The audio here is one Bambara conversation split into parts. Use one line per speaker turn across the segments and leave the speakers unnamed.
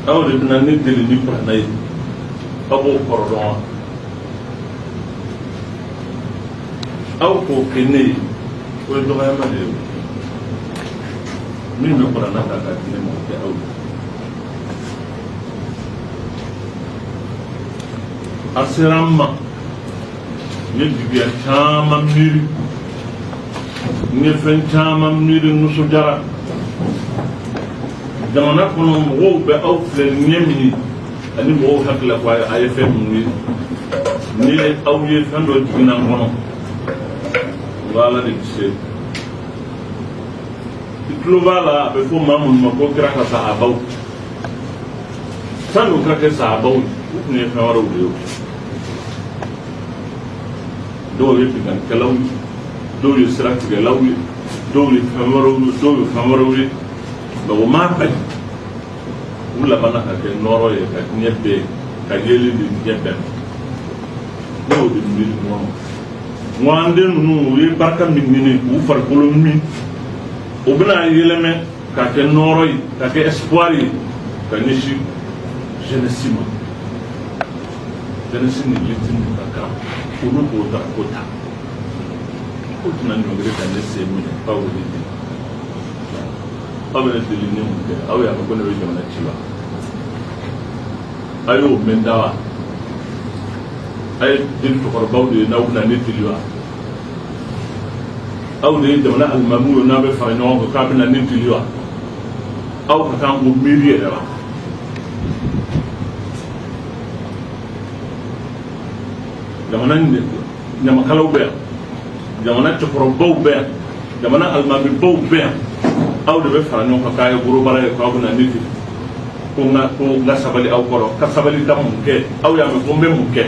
aw de bina ne deli ni kurana ye aw b'o kɔrɔ dɔn wa aw k'o kɛ ne ye o ye dɔgɔyama de ye min bɛ kurana ta ka di ne ma o kɛ aw ye a sera an ma n ye jigiya caman miiri n ye fɛn caman miiri nisɔndiyara jamana kɔnɔ mɔgɔw bɛ aw filɛ ɲɛ min ye ani mɔgɔw hakili ko a ye fɛn minnu ye ni aw ye fɛn dɔ jiginna n kɔnɔ n ko ala de bɛ se i tulo b'a la a bɛ fɔ maa minnu ma ko kira ka sahabaw sanni o ka kɛ sahabaw ye u tun ye fɛn wɛrɛw de ye dɔw ye binkannikɛlaw ye dɔw ye siratigɛlaw ye dɔw ye fɛn wɛrɛw ye dɔw ye fɛn wɛrɛw ye mɛ o m'a bali u labanna ka kɛ nɔɔrɔ ye ka diɲɛ bɛɛ ka yeli de diɲɛ bɛɛ ma n'o de miiri ɲɔgɔn n ko an den ninnu u ye barika min ɲini k'u farikolo min o bɛna yɛlɛmɛ ka kɛ nɔɔrɔ ye ka kɛ espoir ye ka ɲɛsin jeunesse ma jeunesse ni lentini ka kan olu k'o ta ko ta o tɛna ɲɔngiri ka ne se minɛ aw de ye aw bɛ ne deli ni mun kɛ aw y'a fɔ ko ne bɛ jamana ci wa a y'o mɛn da wa a ye den cɛkɔrɔbaw de ye n'aw bɛna ne deli wa aw de ye jamana alimamiw ye n'a bɛ fara ɲɔgɔn kan k'a bɛna ne deli wa aw ka kan k'o miiri yɛrɛ la jamana ɲamakalaw bɛ yan jamana cɛkɔrɔbaw bɛ yan jamana alimamibaw bɛ yan aw de bɛ fara ɲɔgɔn kan k'a ye gorobara ye k'aw bɛna ne deli ko n ka sabali aw kɔrɔ ka sabali ka mun kɛ aw y'a mɛn ko n bɛ mun kɛ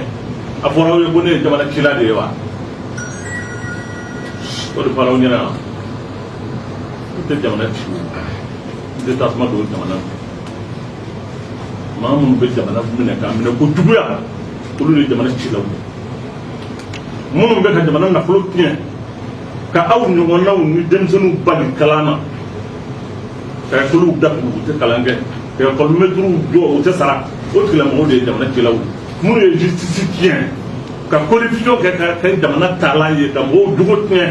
a fɔra aw ye ko ne ye jamana cila de ye wa o de fɔra aw ɲɛna wa n tɛ jamana ci n tɛ tasuma don jamana maa minnu bɛ jamana minɛ k'a minɛ ko juguya olu de ye jamana cilaw ye minnu bɛ ka jamana nafolo tiɲɛ ka aw ɲɔgɔnnaw ni denmisɛnninw bali kalan na ka ekɔliw datugu u tɛ kalan kɛ ka ekɔlimɛtiriw jɔ u tɛ sara o tigilamɔgɔw de ye jamana cilaw ye minnu ye justice tiɲɛ ka corruption kɛ ka kɛ jamana taalan ye ka mɔgɔw jogo tiɲɛ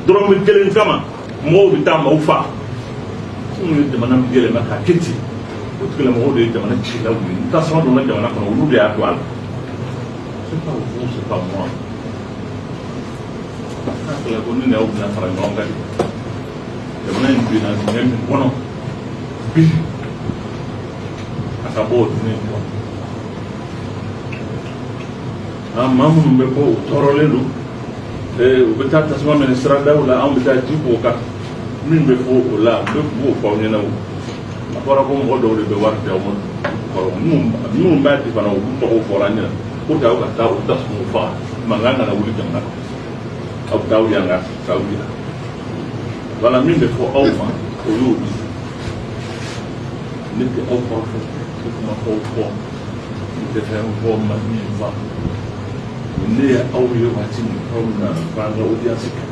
dɔrɔmɛ kelen kama mɔgɔw bɛ taa maaw fa minnu ye jamana yɛlɛma k'a kɛ ten o tigilamɔgɔw de ye jamana cilaw ye ni tasuma donna jamana kɔnɔ olu de y'a to a la c'est pas vous c'est pas moi kila ko ni n'aw bɛna fara ɲɔgɔn kan de jamana in binna dingɛ min kɔnɔ bi a ka bɔ o dingɛ in kɔnɔ maa minnu bɛ bɔ u tɔɔrɔlen don u bɛ taa tasuma minɛ siradaw la anw bɛ taa ji k'o kan min bɛ fɔ o la n bɛ b'o fɔ aw ɲɛna o a fɔra ko mɔgɔ dɔw de bɛ wari di aw ma kɔrɔ minnu b'a di fana olu tɔgɔw fɔra an ɲɛna pour que aw ka taa o tasumaw faga mankan kana wuli jamana kan aw t'aw yanga k'aw yira wala min bɛ fɔ aw ma o y'o di ne tɛ aw kɔrɔfɔ ne kuma fɔ fɔ ne tɛ fɛn fɔ ma min fa ne ye aw ye waati min aw na k'an ka audience kɛ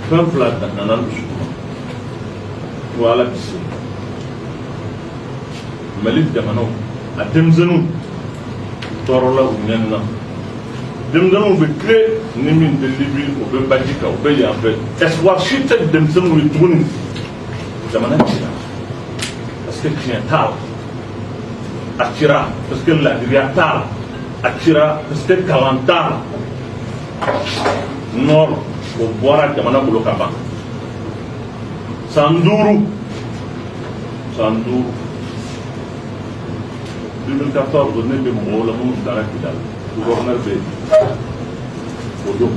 fɛn fila nana dusu kɔnɔ ko ala bi se mali jamanaw a denmisɛnninw tɔɔrɔla u ɲɛni na denmisɛnninw bɛ tile ni min tɛ libi o bɛ baji kan o bɛ yan fɛ espoir si tɛ denmisɛnninw ye tuguni jamana cira parce que tiɲɛ t'a la a cira parce que ladiriya t'a la a cira parce que kalan t'a la nɔrɔ o bɔra jamana bolo ka ban san duuru 2014 ne bɛ mɔgɔw la minnu taara Kidal gouverneur bɛ yen o don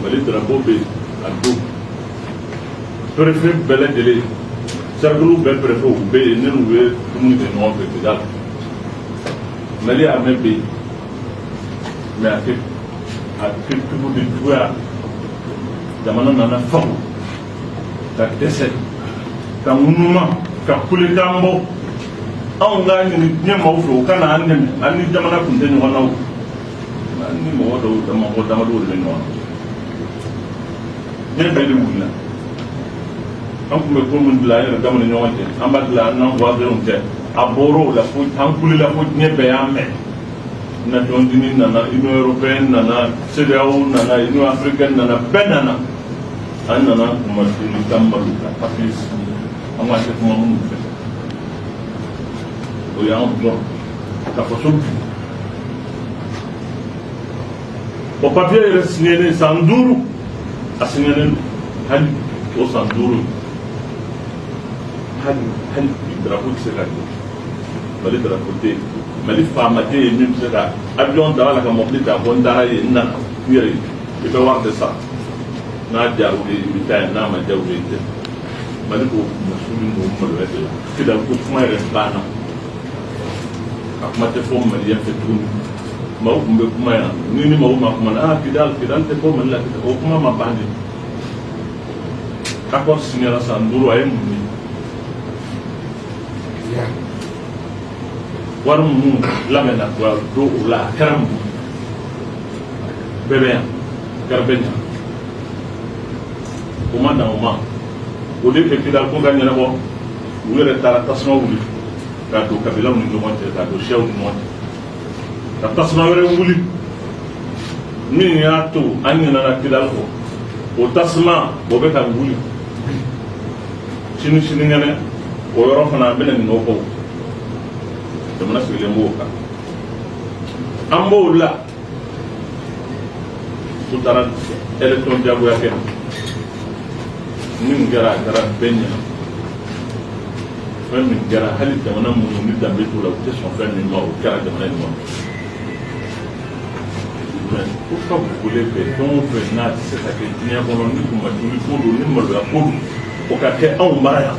Mali drapeau bɛ yen a don préfet bɛɛ lajɛlen cercle bɛɛ préfet u bɛ yen ne n'u ye dumuni kɛ ɲɔgɔn fɛ Kidal Mali armée bɛ yen mais a kɛ cogo de juguya jamana nana fagu ka dɛsɛ ka ŋunuma ka kulekan bɔ anw ka ɲini diɲɛ maaw fɛ u ka na an dɛmɛ an ni jamana tun tɛ ɲɔgɔn na o an ni mɔgɔ dɔw mɔgɔ damadɔw de bɛ ɲɔgɔn na diɲɛ bɛɛ de wulila an tun bɛ ko min dilan an yɛrɛ dama ni ɲɔgɔn cɛ an b'a dilan an n'an voisins cɛ aboro la fo tankuli la fo nye beyame na dondini nana Union européenne nana CEDEAO nana Union africaine nana benana anana kuma tuli tambalu ka papis amwa te kuma mu fe o ya on do ka fo so o papier est signé Sanduru a signé hali o Sanduru hali drapeau qui se gagne Mali drapeau te Mali fama te même se ga avion da la ka mobile da bonda ye na yere e be war de ça na jaawde bitay na ma jaawde te Mali ko musulmi no mo le te ki da ko kuma re bana akmate fo Mali ya fe tun ma ko be kuma ya ni ma ko ma kuma kidal te ko Mali la ko kuma ma bandi accord signé la Sanduru ay mu warmu lamena wa do la karam bebe garbenya kuma na uma o de ke dal ko ganya na bo wure tara tasma wuli ka do kabila mu no monte ka do shew no monte ka tasma wure wuli ni ya to anya na kidal ko o tasma bo be ka wuli chini ngene o yoro fana benen no ko jamana sigi lembo ka ambo la sutara election jago ya ken min gara benya fen min gara hali jamana mu ni dambe to la te son fen min ma o gara jamana ni mo pourquoi vous voulez faire donc venir c'est ça que dia bono ni kuma tuli ko do ni mo la ko o ka ke on mara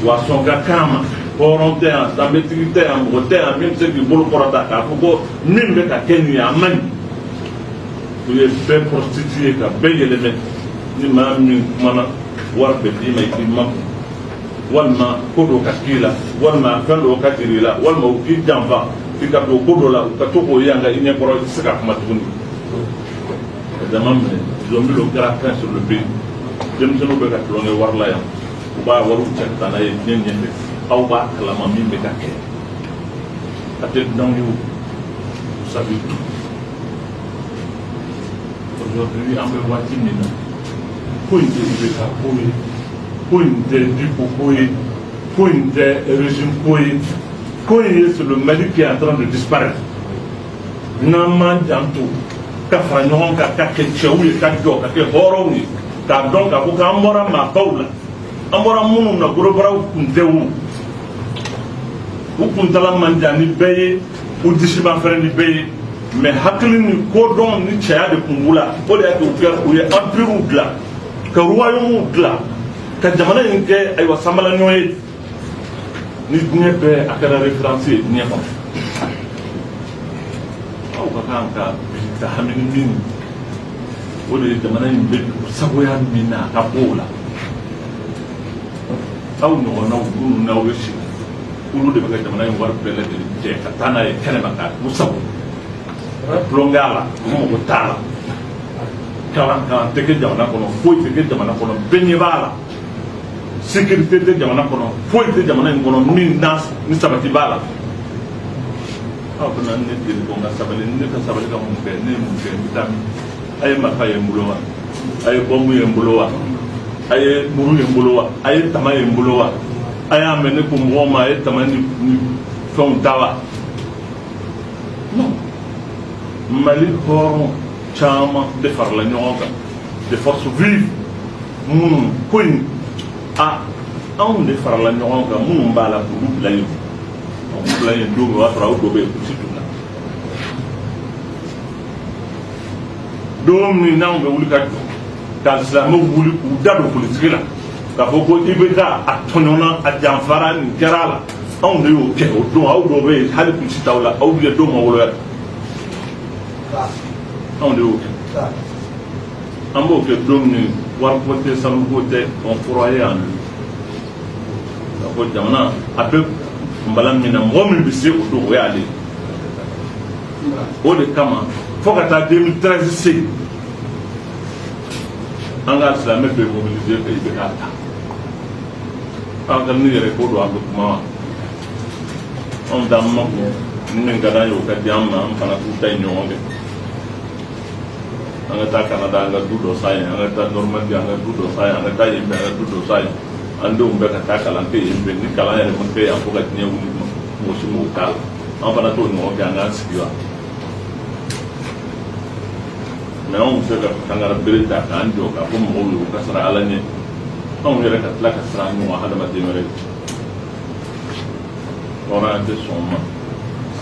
wa son ga kama Oronte en stabilité en beauté en même ce qui bolo korata ka ko min be ka kenu ya man tu es be prostitué ka be yele ni ma min mana war be di mai ki ma walma kodo ka kila walma kando ka tirila walma uki jamba fika do kodo la ka to ko yanga ine koro sika kuma tuni zamam zombi lo kara kan sur le pays dem seno be ka tlonge war la ya ba waru chakta na ye nyen aw ba kalama min be ka kɛ peut-être dans vous savez tout aujourd'hui on peut voir Timina point de ka koye point de du koye point de régime koye c'est le Mali qui est en train de disparaître nama janto ka fara ɲɔgɔn kan ka kɛ cɛw ye ka jɔ ka kɛ hɔrɔnw ye k'a dɔn k'a fɔ k'an bɔra maabaw la an bɔra minnu na gorobaraw kun tɛ wo u kuntala man jan ni bɛɛ ye u disiba fɛnɛ ni bɛɛ ye mais hakili ni kodɔn ni cɛya de kun b'u la o de y'a kɛ u ye empire dilan ka royaume dilan ka jamana in kɛ ayiwa sanbalaɲɔgɔn ye ni diɲɛ bɛɛ a kɛra référence ye diɲɛ kɔnɔ aw ka kan ka ta hami ni min o de ye jamana in bɛ sagoya min na a ka bɔ o la aw ɲɔgɔnnaw minnu n'aw bɛ sigi olu de bɛ ka jamana in wari bɛɛ lajɛlen jɛ ka taa n'a ye kɛnɛma ka u sago tulonkɛ a la u mago t'a la kalan tɛ kɛ jamana kɔnɔ foyi tɛ kɛ jamana kɔnɔ bɛɛ ɲɛ b'a la sécurité tɛ jamana kɔnɔ foyi tɛ jamana in kɔnɔ min ni sabati b'a la aw bɛna ne deli ko n ka sabali ne ka sabali ka mun kɛ ne ye mun kɛ n bɛ taa min a ye marifa ye n bolo wa a ye bɔnbu ye n bolo wa a ye muru ye n bolo wa a ye tama ye n bolo wa a y'a mɛn ne ko mɔgɔ ma a ye tama ni fɛnw ta wa non Mali hɔrɔn caman de farala ɲɔgɔn kan de force vive minnu ko in anw de farala ɲɔgɔn kan minnu b'a la k'olu bila yen anw bila yen don min o y'a sɔrɔ aw dɔ bɛ yen k'u si tun na don min n'anw bɛ wuli ka jɔ ka silamɛw wuli k'u da don politiki la k'a fɔ ko IBK a tɔɲɔna a janfara nin kɛra a la anw de y'o kɛ o don aw dɔw bɛ yen hali k'u si t'aw la aw bɛ don ma woloya anw de y'o kɛ an b'o kɛ don min wariko tɛ sanuko tɛ on croyait en lui k'a fɔ jamana a bɛ kunbala min na mɔgɔ min bɛ se o don o y'ale o de kama fo ka taa 2013 se an ka silamɛ bɛ mobiliser ka IBK ta an ka ne yɛrɛ ko don an bɛ kuma on damma min gada yo ka diamma am fana tu tay nyonge anga ta Canada anga dudo sai anga ta Normandy anga dudo sai anga ta yimbe anga dudo sai ando umbe ka ta kalante yimbe ni kala ya mo pe apo ga tinya wuli mo si mo kala am fana to no ga anga siwa mais on se ka kangara belta ka ando ka ko mo yo ka sara alanye on yere ka tla ka sara no hada ma demere ora ante soma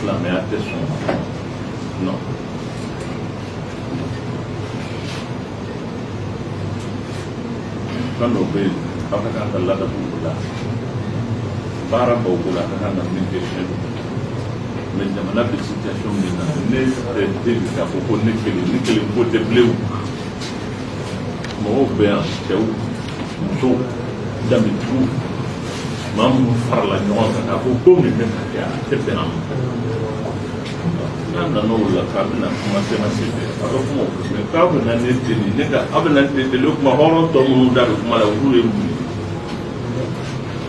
la me ante soma no quando vedi apakanta la da bula para bula kana min ke shi men da mana bi situation min na ne de ka ko ne kele ko te bleu mo be an teu so da mi tu mam farla ñoo ka ko mi ben ka te be am na no la ka na kuma se ma se ko mo me ka ko na ne te ni ne ka abna te lu ma horo to mu da kuma la ru e mu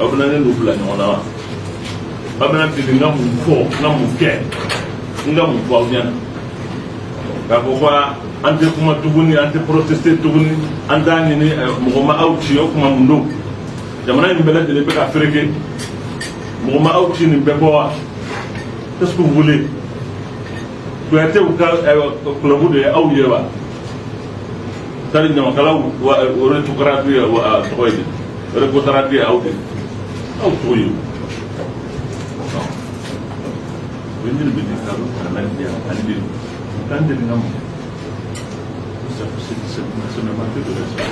abna ne lu bla ñoo na abna te ni ngamu fo ngamu ke ngamu fo ñana ka ko ba ante kuma tuguni ante protester tuguni andani ni mo ma auti yo kuma mundo jamana ni bela de be ka freke mo ma auti ni be ko qu'est-ce que vous voulez tu as été au club de Aouyewa tali nyama kala wa retocratie wa toyde recotaratie aude au toyo wendir bi ni kalu kana dia andi tande ni ngam c'est même pas de ça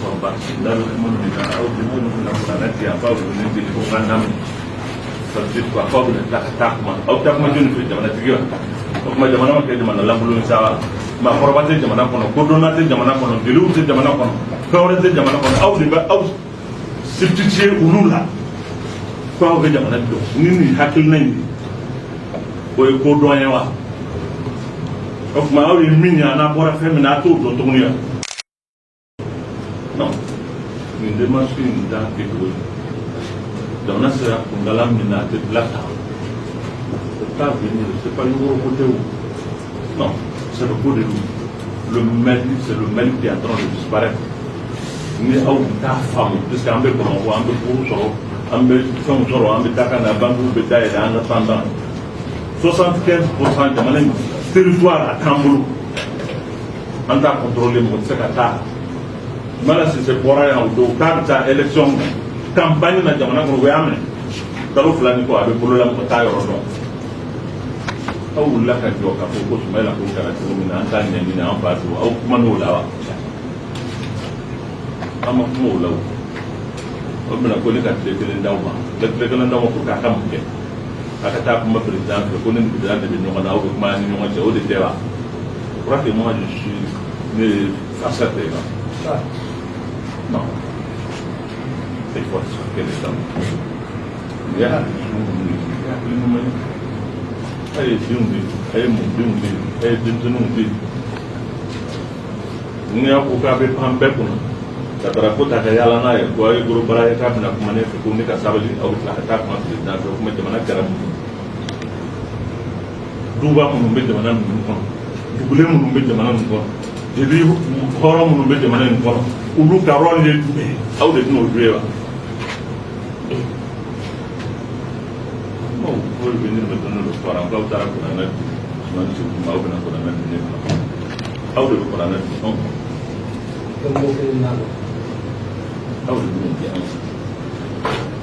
on va dans le monde de la aude ni la planète a pas besoin de programme ça dit quoi pas de takma au takma joni fi jamana tigiwa kuma jamana ma ke jamana lambulu sawa ma korobate jamana kono kodonate jamana kono diluute jamana kono kawrete jamana kono awdi ba aw substituer ulula ko aw jamana do nini hakil nañ o ko doyen wa of ma aw minya na bora femina to do tumuya non ni demanche ni da ke ko jamana sera kungalam mina te plata pas venir, c'est pas le gros côté où. Non, c'est le côté où. Le mérite, c'est le mérite qui est en train de disparaître. Mais où ta femme, parce qu'en fait, on voit un peu pour solo, un peu comme solo, un peu takana, bambou, bétail, et en attendant. 75% de mon territoire à Tamboulou. On a contrôlé mon secrétaire. Maintenant, si c'est pour rien, on a élection, campagne, on a dit, on a trouvé un. Dans le flanco, avec pour le taille au aw la ka jo ka ko sumela ko kala to min an tan ne min an ba to aw kuma no lawa amma kuma lawa o bina ko le ka tele ndawma le tele ko ndawma ko ka kam ke aka ta kuma président ko ne président de no na o kuma ni no o de teva pour que moi je suis né face à terre non c'est quoi ça quel est ça ya ay dindi ay mu dindi ay dindinu bi ni ko ka be pambe ko ta dara ko ta yala na ko ay guru bara ka na ko mane ko ni ka sabali aw ta ta ma president ko ma jamana karam duba mu be jamana mu ko dubule mu be jamana mu ko jeli khoro mu be jamana mu ko ulu ka ron le dube aw de no duwa pour venir me donner le soir en gauche à la courante, je m'en suis dit, je vais vous donner le How do you put on it? How do you get out?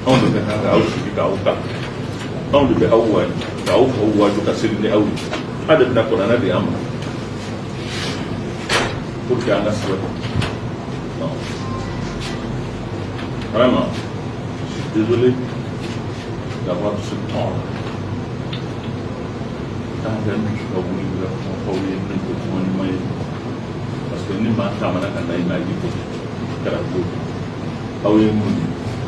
How do you hang out? How do you get out? How do you sit in the out? How do you put on it? Put your hands up. No. Vraiment, je suis désolé d'avoir ce temps. Parce que ni ma tamana kan dai na ji ko kara ko awe mun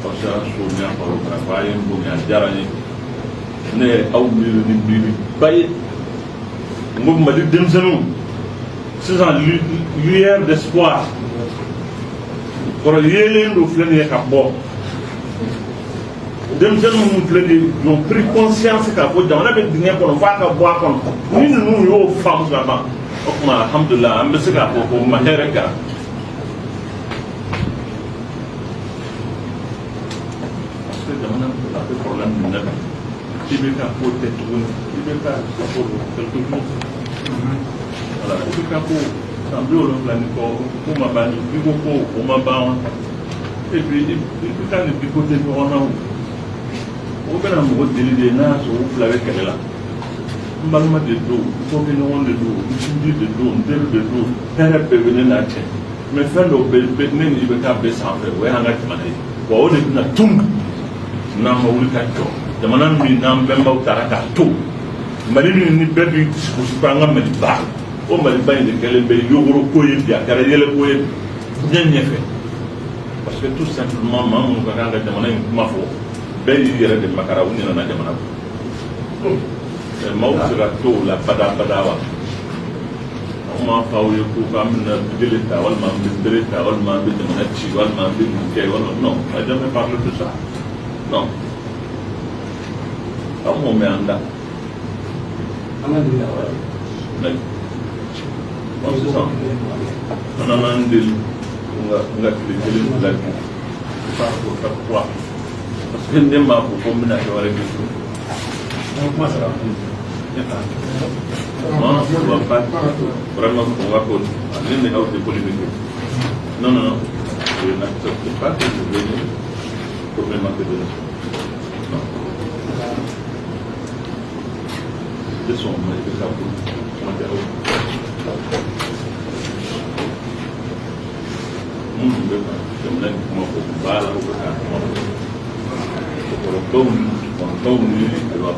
ko sa so nya ko kara baye mun ya jarani ne aw mi ni baye ngum ma di dem sanu c'est en lueur d'espoir ko yelen do flen ya ka bo denmisɛnnin minnu filɛ de ils ont pris conscience k'a fɔ jamana bɛ dingɛ kɔnɔ f'a ka bɔ a kɔnɔ ni ninnu y'o faamu ka ban o tuma alhamdulilah an bɛ se k'a fɔ ko ma hɛrɛ kɛra. parce que jamana a bɛ problème min na bi i bɛ ka ko tɛ tuguni i bɛ ka ko quelque chose voilà i bɛ ka ko san 70 ni kɔ ko ma ban i ko ko o ma ban wa et puis i bɛ ka nin bi ko tɛ ɲɔgɔn na o. o bɛna mɔgɔ deli de n'a y'a sɔrɔ u fila bɛ kɛlɛ la n balima de don n kɔkɛɲɔgɔn de don n sinji de don n teri de don hɛrɛ bɛɛ bɛ ne n'a cɛ mɛ fɛn dɔw bɛ ne ni i bɛ taa bɛɛ sanfɛ o y'an ka jamana ye wa o de bɛna tunu n'an ma wuli ka jɔ jamana min n'an bɛnbaw taara k'a to mali min ni bɛɛ b'i gosi ko an ka mali ba o mali ba in de kɛlen bɛ yogoro ko ye bi a kɛra yɛlɛ ko ye diɲɛ ɲɛfɛ parce que tout simplement maa minnu ka kan ka jamana in kuma fɔ bɛɛ y'i yɛrɛ de makara u ɲinɛna jamana kɔ maaw bɛ se ka to o la badabada wa anw m'a fɔ aw ye ko k'an bɛna gele ta walima an bɛ bere ta walima an bɛ jamana ci walima an bɛ nin kɛ walima non on n'a jamais parlé de ça non aw m'o mɛn an da bon sisan an nana an deli n ka tile kelen fila bi f'a ko ka kuwa parce que ne m'a fɔ ko n bɛna kɛ wɛrɛ kɛ so non on va pas vraiment on va pas aller ne aw tɛ polémique non non non je n'accepte pas que je vienne problématique de non de son mais de sa pour bɛ ka jamana in kuma fɔ b'a la o bɛ k'a kuma kɔrɔbaw ni kɔrɔbaw ni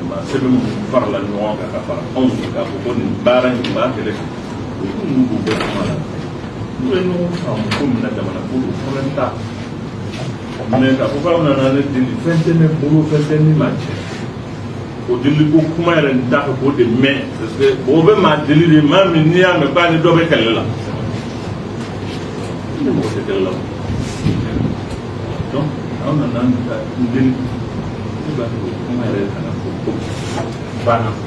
maa sɛbɛn minnu farala ɲɔgɔn kan ka fara anw kan k'a fɔ ko nin baara in b'a kɛlɛ olu ninnu b'u bɛɛ kuma la n'u ye ɲɔgɔn faamu ko min na jamana ko don problème t'a mais k'a fɔ k'aw nana ne deli fɛn tɛ ne bolo fɛn tɛ ne ma cɛ o deli ko kuma yɛrɛ n t'a fɛ k'o de mɛn parce que o bɛ maa deli de maa min n'i y'a mɛn k'a ni dɔ bɛ kɛlɛ la ne mɔgɔ tɛ kɛlɛ la donc aw nana n deli ne b'a fɛ o kuma yɛrɛ kana fɔ ko banna